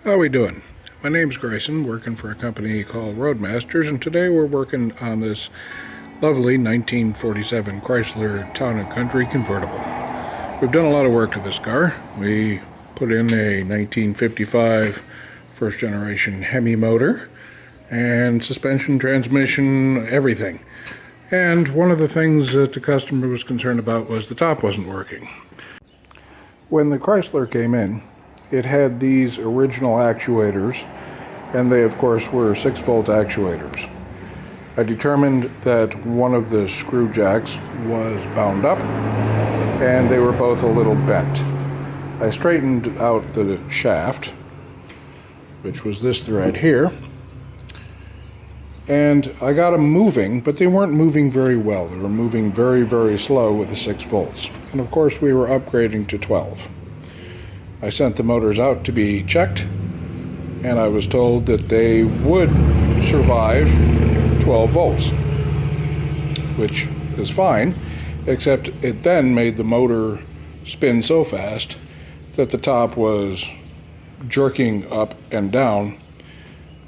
How we doing? My name's Grayson, working for a company called Roadmasters, and today we're working on this lovely 1947 Chrysler Town & Country convertible. We've done a lot of work to this car. We put in a 1955 first generation Hemi motor and suspension, transmission, everything. And one of the things that the customer was concerned about was the top wasn't working. When the Chrysler came in, it had these original actuators, and they of course were 6-volt actuators. I determined that one of the screw jacks was bound up and they were both a little bent. I straightened out the shaft, which was this thread here, and I got them moving, but they weren't moving very well. They were moving very, very slow with the 6 volts. And of course we were upgrading to 12. I sent the motors out to be checked, and I was told that they would survive 12 volts, which is fine, except it then made the motor spin so fast that the top was jerking up and down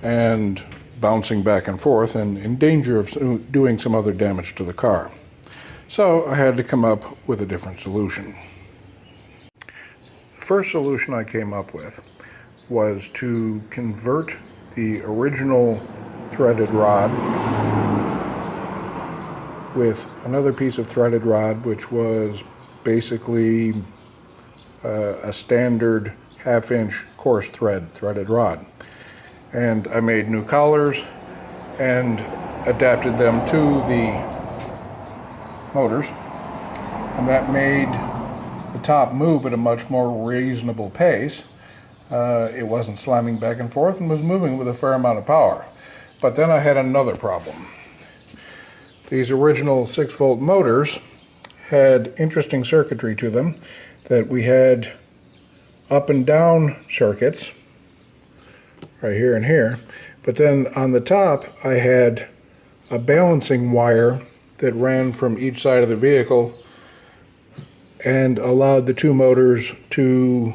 and bouncing back and forth and in danger of doing some other damage to the car. So I had to come up with a different solution. The first solution I came up with was to convert the original threaded rod with another piece of threaded rod, which was basically a standard 1/2-inch coarse threaded rod. And I made new collars and adapted them to the motors, and that made the top move at a much more reasonable pace. It wasn't slamming back and forth and was moving with a fair amount of power. But then I had another problem. These original 6-volt motors had interesting circuitry to them, that we had up and down circuits right here and here, but then on the top I had a balancing wire that ran from each side of the vehicle and allowed the two motors to,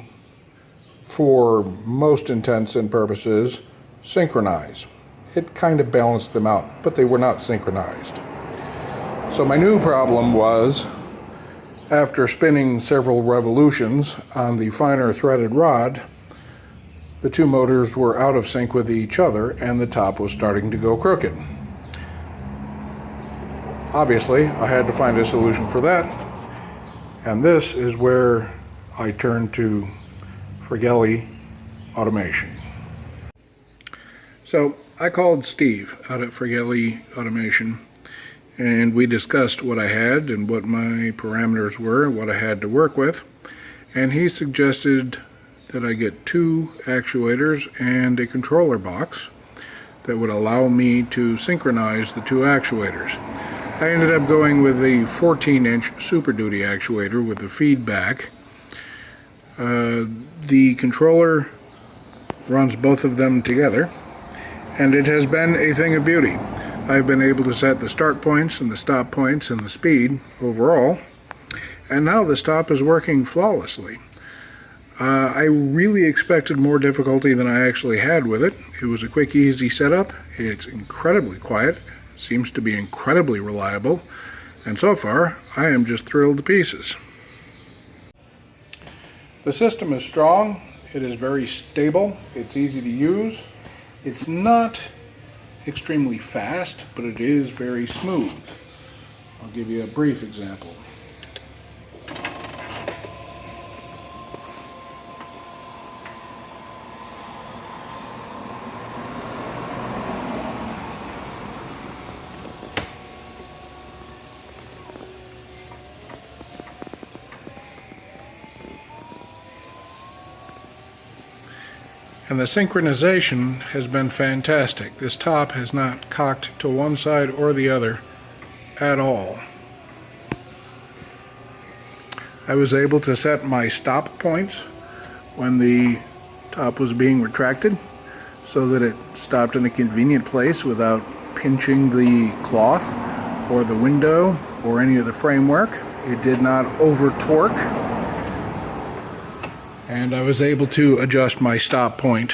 for most intents and purposes, synchronize. It kind of balanced them out, but they were not synchronized. So my new problem was, after spinning several revolutions on the finer threaded rod, the two motors were out of sync with each other and the top was starting to go crooked. Obviously, I had to find a solution for that, and this is where I turned to Fratelli Automation. So I called Steve out at Fratelli Automation, and we discussed what I had and what my parameters were, what I had to work with, and he suggested that I get 2 actuators and a controller box that would allow me to synchronize the 2 actuators. I ended up going with the 14-inch Super Duty actuator with the feedback. The controller runs both of them together, and it has been a thing of beauty. I've been able to set the start points and the stop points and the speed overall, and now the stop is working flawlessly. I really expected more difficulty than I actually had with it. It was a quick, easy setup. It's incredibly quiet, seems to be incredibly reliable, and so far I am just thrilled to pieces. The system is strong, it is very stable, it's easy to use. It's not extremely fast, but it is very smooth. I'll give you a brief example. And the synchronization has been fantastic. This top has not cocked to one side or the other at all. I was able to set my stop points when the top was being retracted so that it stopped in a convenient place without pinching the cloth or the window or any of the framework. It did not over torque. And I was able to adjust my stop point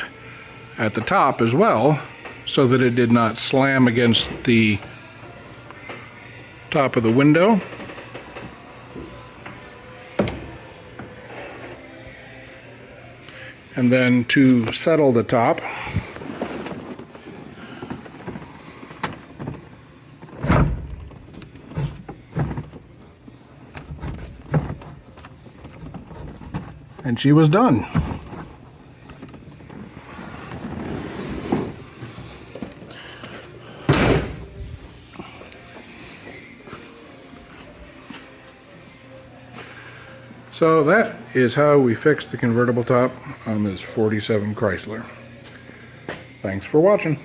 at the top as well, so that it did not slam against the top of the window. And then to settle the top, and she was done. So that is how we fixed the convertible top on this 47 Chrysler. Thanks for watching.